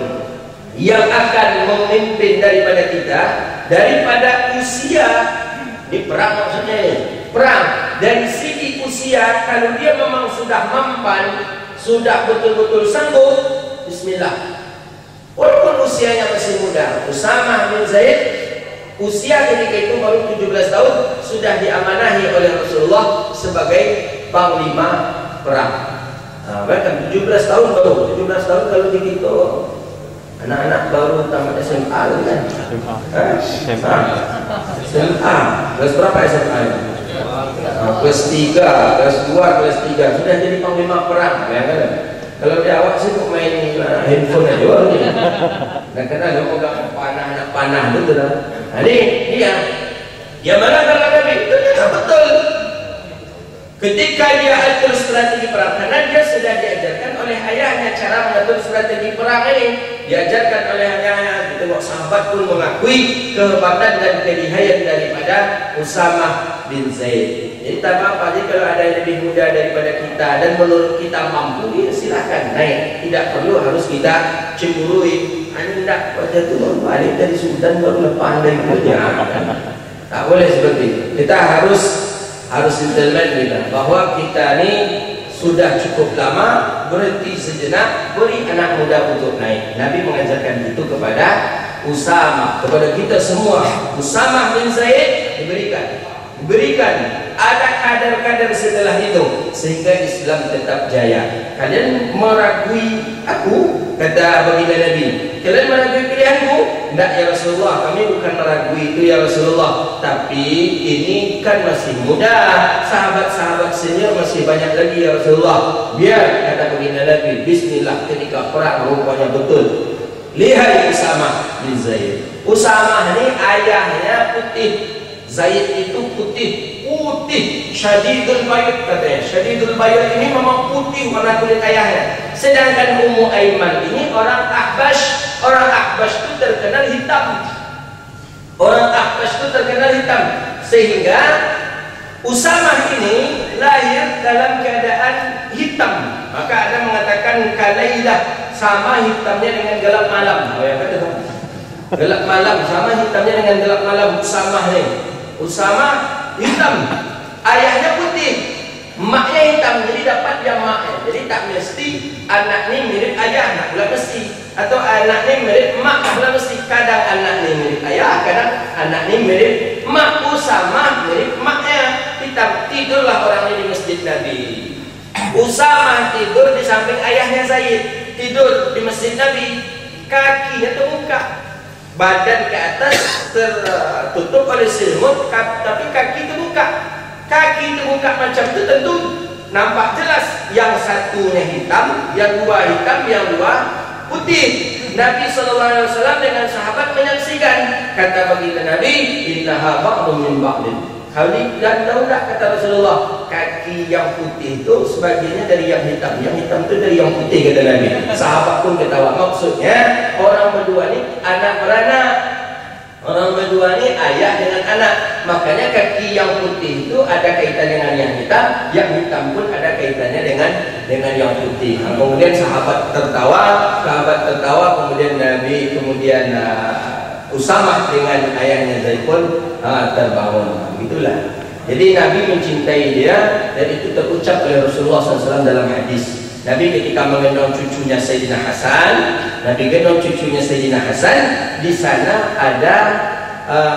A: yang akan memimpin daripada kita, daripada usia, ini perang maksudnya ini, perang dari segi usia, kalau dia memang sudah mampan, sudah betul-betul sanggup, bismillah. Walaupun usianya masih muda, Usamah bin Zaid usia ketika itu baru 17 tahun, sudah diamanahi oleh Rasulullah sebagai panglima perang. Nah, bahkan 17 tahun baru, 17 tahun kalau begitu anak-anak baru tamat SMA kan? SMA. Kelas berapa SMA? Kelas 3, kelas 2, kelas 3 sudah jadi panglima perang, ya kan? Kalau dia awak sih kok main handphone aja orang ini. Dan karena dia pegang panah itu dah. Jadi dia mana kalau Nabi itu betul. Ketika dia atur strategi perang, karena dia sudah diajarkan oleh ayahnya cara mengatur strategi perang ini, diajarkan oleh ayahnya. Tengok sahabat pun mengakui kehebatan dan kelihayan daripada Usamah bin Zaid. Jadi tak apa-apa, jadi kalau ada yang lebih muda daripada kita dan menurut kita mampu, ya silakan naik. Tidak perlu harus kita cemburui. Ini tidak, wajah itu baru balik dari Sudan baru pandai kerja. Tak boleh seperti itu. Kita harus gentleman kita, bahwa kita ini sudah cukup lama, berhenti sejenak, beri anak muda untuk naik. Nabi mengajarkan itu kepada Usamah, kepada kita semua. Usamah bin Zaid diberikan berikan. Ada kadar-kadar setelah itu sehingga Islam tetap jaya. Kalian meragui aku, kata baginda Nabi, kalian meragui pilihanku? Tidak ya Rasulullah, kami bukan meragui itu ya Rasulullah, tapi ini kan masih muda, sahabat-sahabat senior masih banyak lagi ya Rasulullah. Biar, kata baginda Nabi, bismillah, ketika perang rupanya betul. Lihat Usamah bin Zaid. Usamah ini ayahnya putih, Zaid itu putih, syadidul bayad katanya. Syadidul bayad ini memang putih warna kulit ayahnya. Sedangkan Ummu Aiman ini orang Ahbash. Orang Ahbash itu terkenal hitam. Orang Ahbash itu terkenal hitam. Sehingga Usamah ini lahir dalam keadaan hitam. Maka ada mengatakan kalailah, sama hitamnya dengan gelap malam. Oh ya, kata gelap malam, sama hitamnya dengan gelap malam. Usamah nih, Usamah hitam, ayahnya putih, emaknya hitam, jadi dapat yang maknya. Jadi tak mesti anak ini mirip ayah, nak pula mesti, atau anak ini mirip emak, nak pula mesti. Kadang anak ini mirip ayah, kadang anak ini mirip emak. Usamah mirip emaknya, hitam. Tidurlah orang ini di masjid Nabi. Usamah tidur di samping ayahnya Zaid, tidur di masjid Nabi, kakinya terbuka, badan ke atas tertutup oleh selimut, tapi kaki terbuka. Kaki terbuka macam itu tentu nampak jelas. Yang satunya hitam, yang dua hitam, yang dua putih. Nabi SAW dengan sahabat menyaksikan. Kata baginda Nabi, innaha ba'dun min ba'din. Khalid dan tahu tak, kata Rasulullah, kaki yang putih itu sebagiannya dari yang hitam, yang hitam itu dari yang putih, kata Nabi. Sahabat pun ketawa. Maksudnya orang berdua ini anak beranak, orang berdua ini ayah dengan anak. Makanya kaki yang putih itu ada kaitan dengan yang hitam pun ada kaitannya dengan yang putih. Kemudian sahabat tertawa, kemudian Nabi, kemudian Usamah dengan ayahnya Zaid pun terbangun. Itulah. Jadi Nabi mencintai dia, dan itu terucap oleh Rasulullah SAW dalam hadis. Nabi ketika menggendong cucunya Sayyidina Hasan, Nabi gendong cucunya Sayyidina Hasan, di sana ada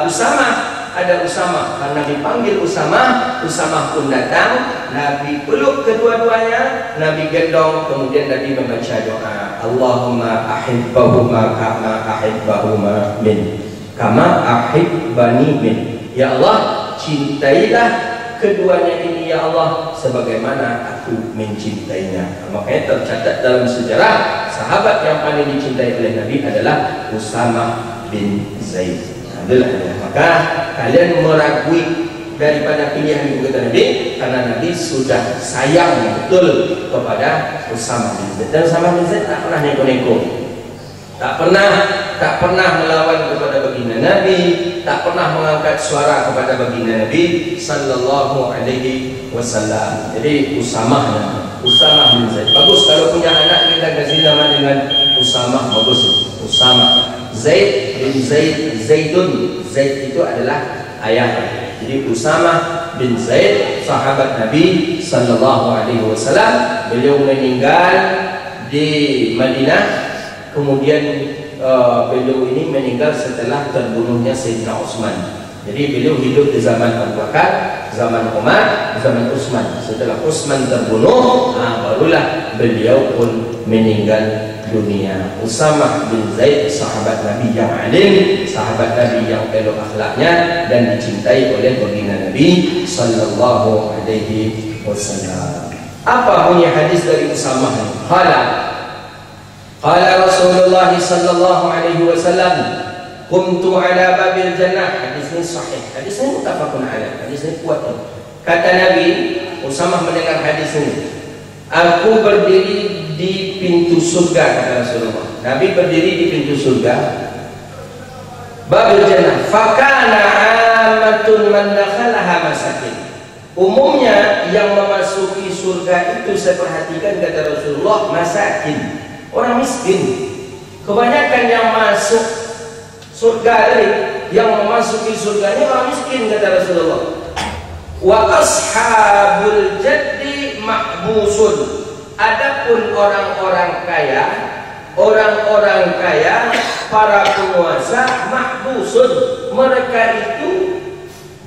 A: Usamah. Ada Usamah, karena dipanggil Usamah, Usamah pun datang. Nabi peluk kedua-duanya, Nabi gendong, kemudian Nabi membaca doa, Allahumma ahibbahuma kama ahibbahuma min, kama ahibbani min. Ya Allah, cintailah keduanya ini ya Allah sebagaimana aku mencintainya. Makanya tercatat dalam sejarah, sahabat yang paling dicintai oleh Nabi adalah Usamah bin Zaid. Maka kalian meragui daripada pilihan ibu kata Nabi, karena Nabi sudah sayang betul kepada Usamah bin Zaid. Dan Usamah bin Zaid tak pernah neko-neko, tak pernah melawan kepada baginda Nabi, tak pernah mengangkat suara kepada baginda Nabi sallallahu alaihi wasallam. Jadi Usamah bin Zaid bagus. Kalau punya anak kita kasih nama dengan Usamah, bagus. Usamah Zaid bin Zaid, Zaidun, Zaid itu adalah ayah. Jadi Usamah bin Zaid, sahabat Nabi sallallahu alaihi wasallam, beliau meninggal di Madinah. Kemudian beliau ini meninggal setelah terbunuhnya Sayyidina Utsman. Jadi beliau hidup di zaman Abu Bakar, zaman Umar, zaman Utsman. Setelah Utsman terbunuh, barulah beliau pun meninggal dunia. Usamah bin Zaid, sahabat Nabi yang alim, sahabat Nabi yang elok akhlaknya dan dicintai oleh baginda Nabi sallallahu alaihi wasallam. Apa bunyi hadis dari Usamah? Qala Rasulullah sallallahu alaihi wasallam, qumtu ala babil jannah. Hadis ini sahih, hadis ini muttafaqun alaih, hadis ini kuat. Kata Nabi, Usamah mendengar hadis ini, aku berdiri di pintu surga, kata Rasulullah. Nabi berdiri di pintu surga, babil jannah. Fakana amatun man dakhalaha masakin. Umumnya yang memasuki surga itu, saya perhatikan kata Rasulullah, masakin, orang miskin. Kebanyakan yang masuk surga tadi, yang memasuki surganya orang miskin, kata Rasulullah. Wa ashabul jaddi mahbusun. Adapun orang-orang kaya, para penguasa, mahbusun, mereka itu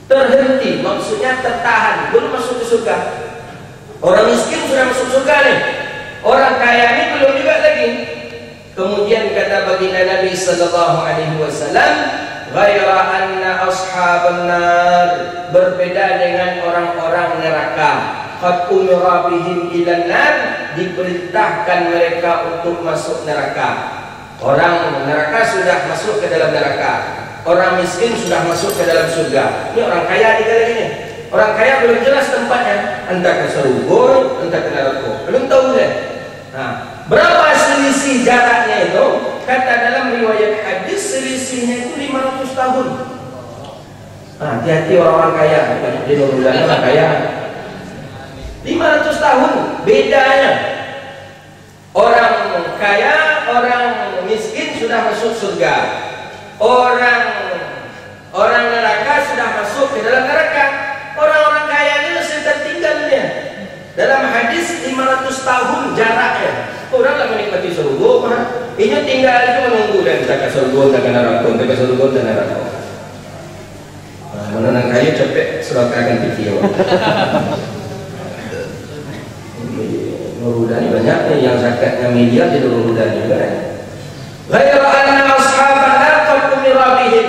A: terhenti, maksudnya tertahan, belum masuk ke surga. Orang miskin sudah masuk surga nih, orang kaya ini belum juga lagi. Kemudian kata baginda Nabi sallallahu alaihi wasallam, ghaira anna ashaban nar, berbeda dengan orang-orang neraka, qad umira bihim ilan nar, diperintahkan mereka untuk masuk neraka. Orang neraka sudah masuk ke dalam neraka, orang miskin sudah masuk ke dalam surga. Ini orang kaya di kali ini. Orang kaya belum jelas tempatnya, entah ke surga, entah ke neraka, belum tahu deh. Nah, berapa selisih jaraknya itu? Kata dalam riwayat hadis, selisihnya itu 500 tahun. Nah, hati-hati orang-orang kaya, banyak di Nurul orang kaya. 500 tahun bedanya. Orang kaya, orang miskin sudah masuk surga. Orang neraka sudah masuk ke dalam neraka. Orang-orang kaya ini masih tertinggal dia. Dalam hadis 500 tahun jaraknya. Oranglah menikmati surga, ini tinggal itu menunggu dan tak ke surga, tak ke neraka, tak ke surga, tak ke neraka. Menanam kayu cepet surat akan video. Nurudani banyak nih yang zakatnya miliar di Nurudani juga. Ghaira anna ashaban nar qad umira bihim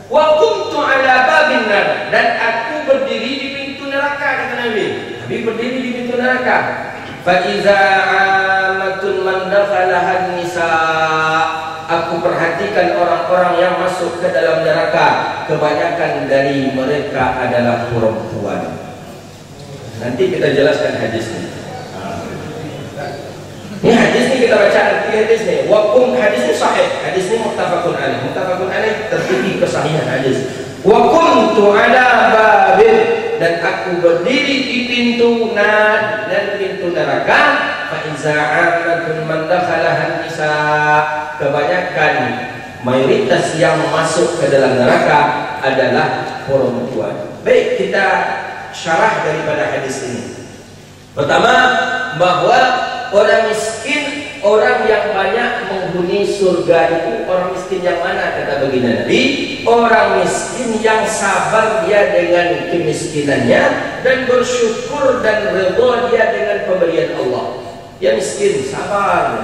A: wa kuntu ala babin nar, dan aku berdiri di pintu neraka, kata Nabi. Nabi berdiri di pintu neraka. Fa iza amatun man dakhalahan nisa, aku perhatikan orang-orang yang masuk ke dalam neraka, kebanyakan dari mereka adalah perempuan. Nanti kita jelaskan hadis ini. Ini hadis ini kita baca arti hadis ini. Wakum hadis ini sahih. Hadis ini muttafaqun alaih. Muttafaqun alaih tertib kesahihan hadis. Wa kuntu ala babin, dan aku berdiri di pintu neraka. Fa iza amatun man dakhalahan nisa, kebanyakan mayoritas yang masuk ke dalam neraka adalah perempuan. Baik, kita syarah daripada hadis ini. Pertama, bahwa orang miskin, orang yang banyak menghuni surga itu orang miskin yang mana, kata baginda Nabi? Orang miskin yang sabar dia dengan kemiskinannya dan bersyukur dan redha dia dengan pemberian Allah. Dia miskin, sabar,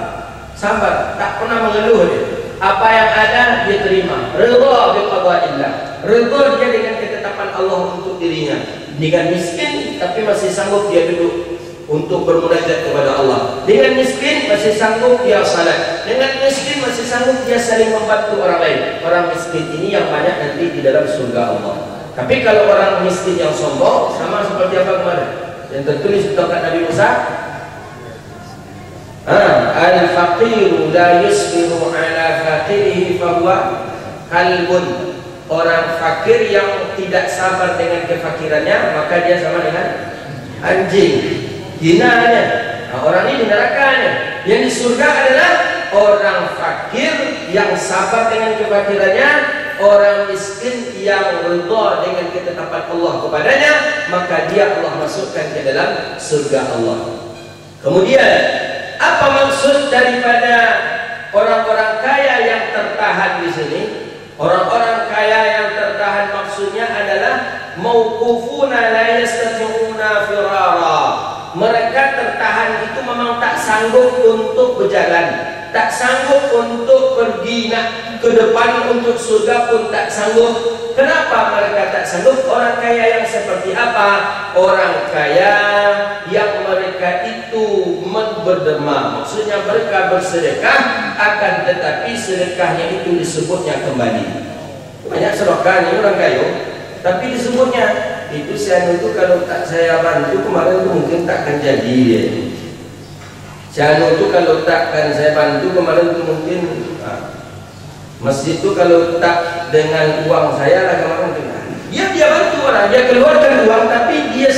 A: tak pernah mengeluh dia. Apa yang ada dia terima, redha bi qada'illah, redha dia dengan ketetapan Allah untuk dirinya. Dengan miskin tapi masih sanggup dia duduk untuk bermunajat kepada Allah. Dengan miskin masih sanggup dia salat. Dengan miskin masih sanggup dia saling membantu orang lain. Orang miskin ini yang banyak nanti di dalam surga Allah. Tapi kalau orang miskin yang sombong, sama seperti apa kemarin yang tertulis di taurat Nabi Musa, al-faqiru la yusbiru ala faqirihi fahuwa kalbun. Orang fakir yang tidak sabar dengan kefakirannya, maka dia sama dengan anjing. Hinanya. Nah, orang ini di nerakanya. Yang di surga adalah orang fakir yang sabar dengan kefakirannya, orang miskin yang redha dengan ketetapan Allah kepadanya, maka dia Allah masukkan ke dalam surga Allah. Kemudian, apa maksud daripada orang-orang kaya yang tertahan di sini? Orang-orang kaya yang tertahan maksudnya adalah mauqufuna la yastati'una firara. Mereka tertahan itu memang tak sanggup untuk berjalan, tak sanggup untuk pergi ke depan untuk surga pun tak sanggup. Kenapa mereka tak sanggup? Orang kaya yang seperti apa? Orang kaya yang mereka itu berderma, maksudnya mereka bersedekah, akan tetapi sedekahnya itu disebutnya kembali. Banyak sedekah ini orang kaya, tapi disebutnya itu saya itu kalau tak saya bantu kemarin itu mungkin takkan jadi ya. Saya itu kalau takkan saya bantu kemarin itu mungkin masjid itu kalau tak dengan uang saya lah kemarin mungkin. Dia bantu orang, dia keluarkan uang, tapi dia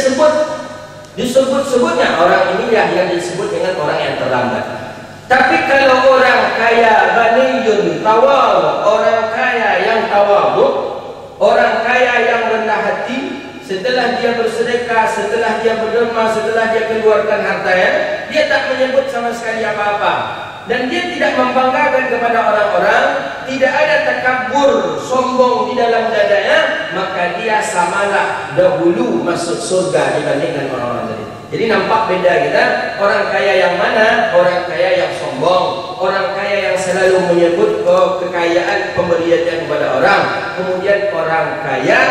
A: disebut-sebutnya orang ini yang disebut dengan orang yang terlambat. Tapi kalau orang kaya ghaniyun tawadu, orang kaya yang tawadu, orang kaya yang rendah hati, setelah dia bersedekah, setelah dia berderma, setelah dia keluarkan hartanya, dia tak menyebut sama sekali apa-apa, dan dia tidak membanggakan kepada orang-orang, tidak ada takabur, sombong di dalam dadanya, maka dia samalah dahulu masuk surga dibandingkan orang-orang tadi. Jadi nampak beda kita. Orang kaya yang mana? Orang kaya yang sombong, orang kaya yang selalu menyebut kekayaan pemberiannya kepada orang. Kemudian orang kaya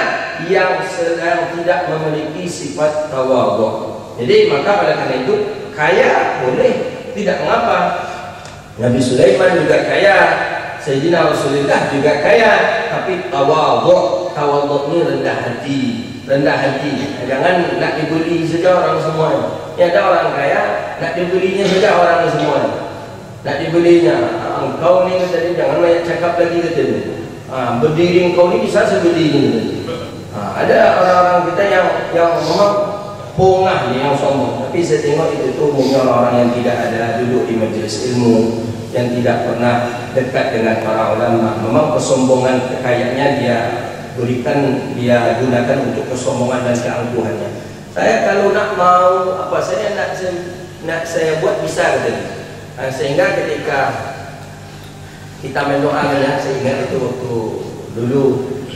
A: yang sedang tidak memiliki sifat tawadhu. Jadi maka pada karena itu kaya boleh, tidak mengapa. Nabi Sulaiman juga kaya, Sayyidina Rasulullah juga kaya, tapi tawadhu ini rendah hati. Rendah hati, jangan nak dibeli saja orang semua. Ya, ada orang kaya nak dibelinya saja orang semua. Nak dibelinya, engkau ni tadi jangan banyak cakap lagi katanya. Berdiri engkau ni bisa seberdiri. Ada orang-orang kita yang memang pongah ni, yang sombong. Tapi saya tengok itu umumnya orang-orang yang tidak ada duduk di majelis ilmu, yang tidak pernah dekat dengan para ulama. Memang kesombongan kekayaannya dia berikan, dia gunakan untuk kesombongan dan keangkuhannya. Saya kalau nak mau apa saya nak saya buat bisa katanya. Sehingga ketika kita mendoakan, saya ingat itu waktu dulu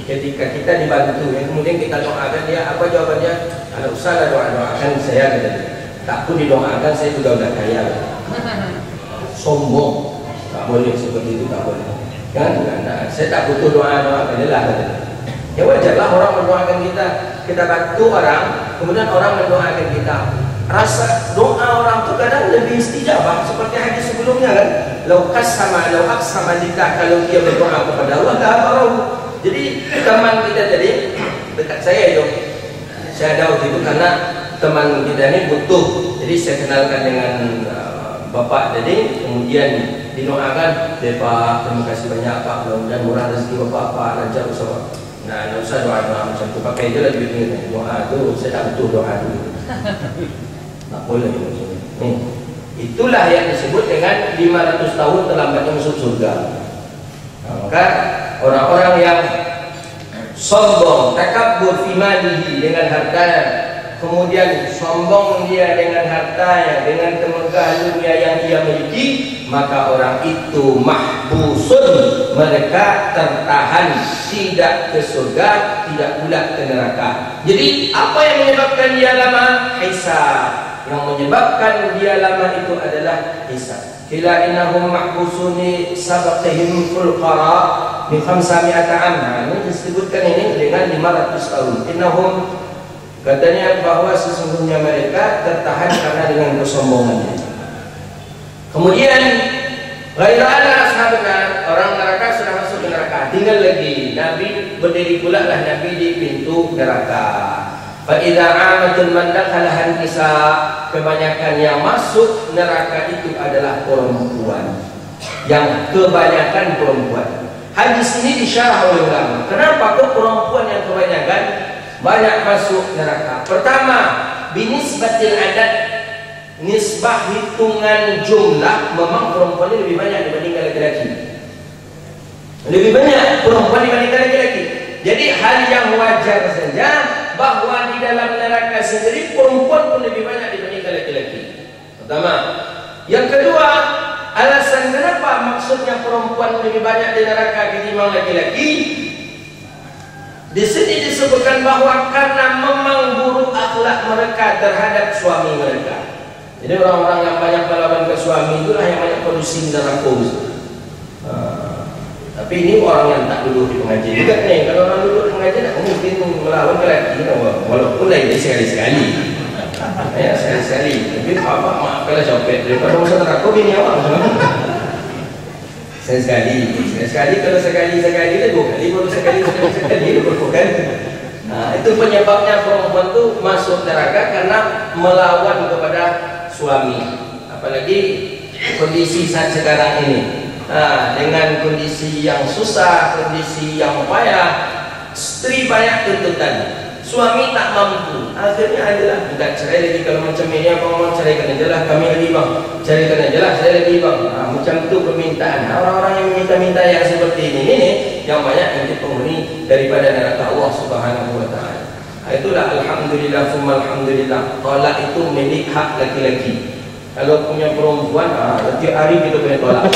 A: ketika kita dibantu, kemudian kita doakan dia, apa jawabannya? Ada usahlah doakan saya katanya. Tak pun didoakan, saya juga udah kaya. Sombong, tak boleh seperti itu, tak boleh. Kan? Saya tak butuh doa dia lah katanya. Ya wajarlah orang mendoakan kita, kita bantu orang, kemudian orang mendoakan kita. Rasa doa orang itu kadang lebih istijabah, seperti hadis sebelumnya kan. Laukas sama lillah, kalau dia berdoa kepada Allah, tak apa. Jadi teman kita tadi dekat saya itu, saya ada waktu itu karena teman kita ini butuh, jadi saya kenalkan dengan bapak tadi, kemudian didoakan, Pak, terima kasih banyak Pak, mudah-mudahan murah rezeki bapak, lancar usaha. Nah, tidak usah doa macam tu, pakai je lah duitnya. Doa tu, saya tak butuh doa dulu. Tak boleh. Itulah yang disebut dengan 500 tahun terlambatnya masuk surga. Maka orang-orang yang sombong, takabur fi malihi, dengan hartanya, kemudian sombong dia dengan hartanya, dengan kemegahan dunia yang dia miliki, maka orang itu mahbusun, mereka tertahan, tidak ke surga, tidak pula ke neraka. Jadi apa yang menyebabkan dia lama? Hisab. Yang menyebabkan dia lama itu adalah hisab. Kila innahum mahbusuni sabaqihim fulqara bi 500 am. Ini disebutkan ini dengan 500 tahun. Innahum, katanya bahwa sesungguhnya mereka tertahan karena dengan kesombongannya. Kemudian ghairana ashabna, orang neraka sudah masuk ke neraka, tinggal lagi Nabi, berdiri pula lah Nabi di pintu neraka. Fa idza amatul man dakhalahan nisa, kebanyakan yang masuk neraka itu adalah perempuan. Yang kebanyakan perempuan. Hadis ini disyarah oleh ulama. Kenapa kok perempuan yang kebanyakan banyak masuk neraka? Pertama, binisbatil adat, nisbah hitungan jumlah, memang perempuan ini lebih banyak dibandingkan laki-laki. Lebih banyak perempuan dibandingkan laki-laki. Jadi hal yang wajar saja bahwa di dalam neraka sendiri perempuan pun lebih banyak dibandingkan laki-laki. Pertama. Yang kedua, alasan kenapa maksudnya perempuan lebih banyak di neraka ketimbang laki-laki, di sini disebutkan bahwa karena memang buruk akhlak mereka terhadap suami mereka. Jadi orang-orang yang banyak melawan ke suami itulah yang banyak produksi neraka. Tapi ini orang yang tak duduk di pengajian juga nih. Kalau orang duduk di pengajian tak mungkin melawan ke laki, walaupun lagi sekali-sekali. Ya sekali-sekali. Tapi apa maafkanlah copet daripada masuk neraka bini awak. Sekali kalau sekali-sekali itu 2 kali, baru sekali itu berbukan. Nah, itu penyebabnya perempuan itu masuk neraka karena melawan kepada suami. Apalagi kondisi saat sekarang ini. Nah, dengan kondisi yang susah, kondisi yang payah, istri banyak tuntutan, suami tak mampu, akhirnya adalah minta cerai lagi. Kalau macam ini apa mau ceraikan aja lah, kami lagi bang, ceraikan aja lah, saya lagi bang. Nah, macam itu permintaan. Nah, orang-orang yang meminta-minta yang seperti ini yang banyak menjadi penghuni daripada neraka Allah Subhanahu wa Ta'ala. Nah, itulah alhamdulillah summa alhamdulillah, tolak itu milik hak laki-laki. Kalau punya perempuan, setiap hari kita boleh tolak.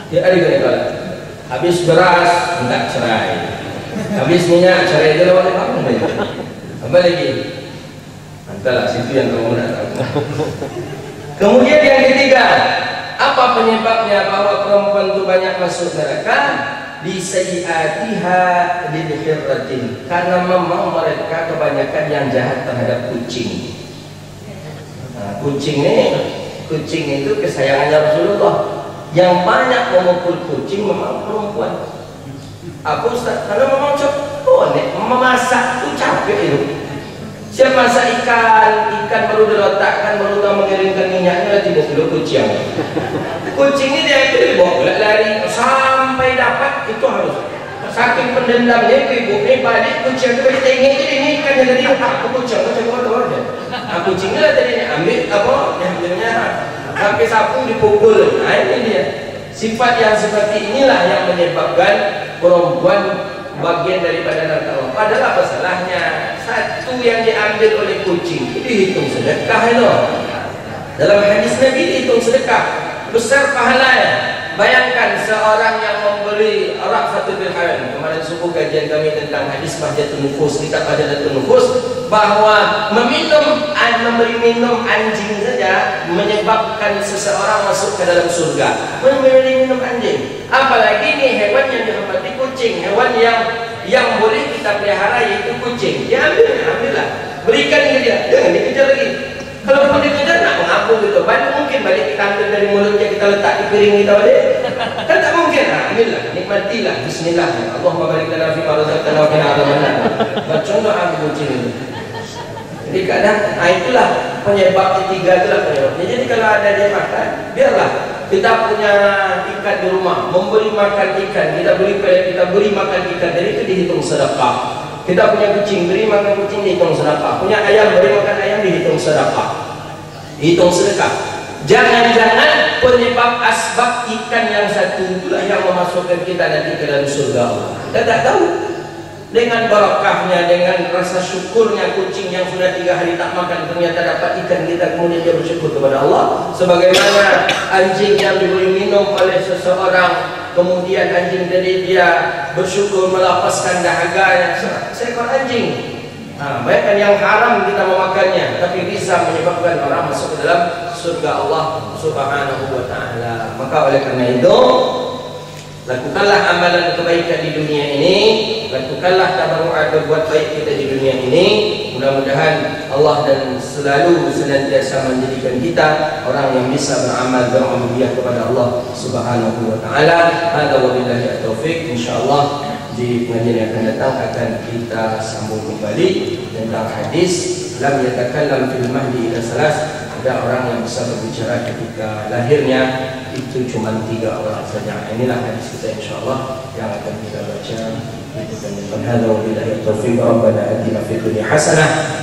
A: Ya ada gini kalau habis beras enggak cerai, habis minyak cerai dia lawan apa lagi? Apa lagi? Entahlah, situ yang kamu nak tahu. Kemudian yang ketiga, apa penyebabnya bahwa perempuan itu banyak masuk neraka? Disayyiatiha lidhirratin, karena memang mereka kebanyakan yang jahat terhadap kucing. Nah, kucing itu kesayangannya Rasulullah. Yang banyak memukul kucing memang perempuan. Apa Ustaz? Karena memang memasak itu capek itu. Siapa masak ikan baru diletakkan, baru tahu mengirimkan minyaknya, tiba-tiba kucing. Kucing ini dia itu dibawa lari sampai dapat, itu harus saking pendendamnya ibu ini balik kucing itu balik tengok ini ikan yang tadi aku kucing dia. Kucing ini tadi ambil apa yang sampai sapu dipukul. Nah ini dia sifat yang seperti inilah yang menyebabkan perempuan bagian daripada neraka Allah. Padahal apa salahnya? Satu yang diambil oleh kucing itu dihitung sedekah itu. Dalam hadis Nabi dihitung sedekah, besar pahalanya. Bayangkan seorang yang memberi Rafatul Bilharan. Kemarin subuh kajian kami tentang hadis Bahjatun Nufus, kitab Bahjatun Nufus, bahwa memberi minum anjing saja menyebabkan seseorang masuk ke dalam surga. Memberi minum anjing, apalagi ini hewan yang dihormati kucing, hewan yang boleh kita pelihara yaitu kucing. Ya ambillah, berikan ke dia, jangan dikejar lagi. Kalau pun dikejar nak mengaku gitu, mungkin balik kita ambil dari mulutnya, kita letak di piring kita balik, kan tak mungkin. Ambillah, nikmatilah, bismillah. Allahumma barik lana fi ma razaqtana wa qina adzabannar. Baca doa kucing itu. Jadi kadang, itulah penyebab ketiga, itulah penyebabnya. Jadi kalau ada dia makan, biarlah. Kita punya ikan di rumah, memberi makan ikan, kita beri makan ikan, dari itu dihitung sedekah. Kita punya kucing, beri makan kucing, dihitung sedekah. Punya ayam, beri makan ayam, dihitung sedekah. Hitung sedekah. Jangan-jangan penyebab asbab ikan yang satu itulah yang memasukkan kita nanti ke dalam surga Allah. Kita tak tahu. Dengan barakahnya, dengan rasa syukurnya kucing yang sudah 3 hari tak makan, ternyata dapat ikan, kita kemudian dia bersyukur kepada Allah. Sebagaimana anjing yang diberi minum oleh seseorang, kemudian anjing tadi dia bersyukur melepaskan dahaganya, seekor anjing. Bayangkan yang haram kita memakannya, tapi bisa menyebabkan orang masuk ke dalam surga Allah Subhanahu wa Ta'ala. Maka oleh karena itu, lakukanlah amalan kebaikan di dunia ini, lakukanlah tabarru'at berbuat baik kita di dunia ini. Mudah-mudahan Allah dan selalu senantiasa menjadikan kita orang yang bisa beramal berubudiyah kepada Allah Subhanahu wa Ta'ala. Hadza wabillahi taufiq. Insyaallah di pengajian yang akan datang akan kita sambung kembali tentang hadis lam yatakallam fil mahdi ila salas. Ada orang yang bisa berbicara ketika lahirnya itu cuma 3 orang saja. Inilah hadis kita insyaallah yang akan kita baca. Hadza wabillahi taufiq. Rabbana atina fid dunya hasanah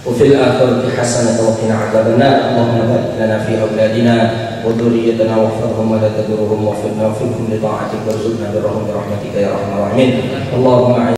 A: wa fil akhirati hasanah wa qina adzabannar. Allahumma barik lana fi auladina wa dhurriyyatina waghfirhum wa la tadurruhum wa fidna fihim li ta'atika warzuqna birrahmatika ya arhamar rahimin. Allahumma